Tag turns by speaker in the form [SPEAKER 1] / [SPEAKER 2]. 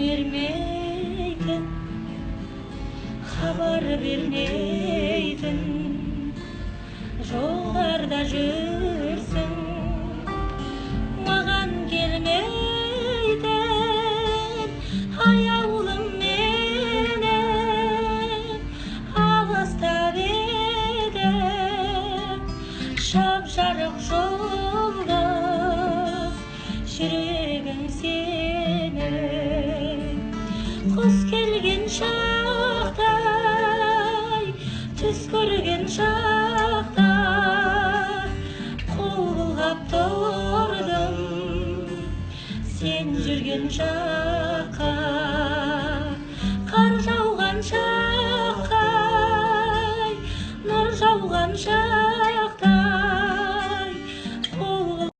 [SPEAKER 1] бермейтін, хабар бермейтін, жолдарда жүрсің, маған келмейтін, аяулым менің алыстап едім, жап-жарық жұлдыз жүрегім сенің. Құс келген шақтай, түс көрген шақта, қол бұлғап тұрдым сен жүрген жаққа.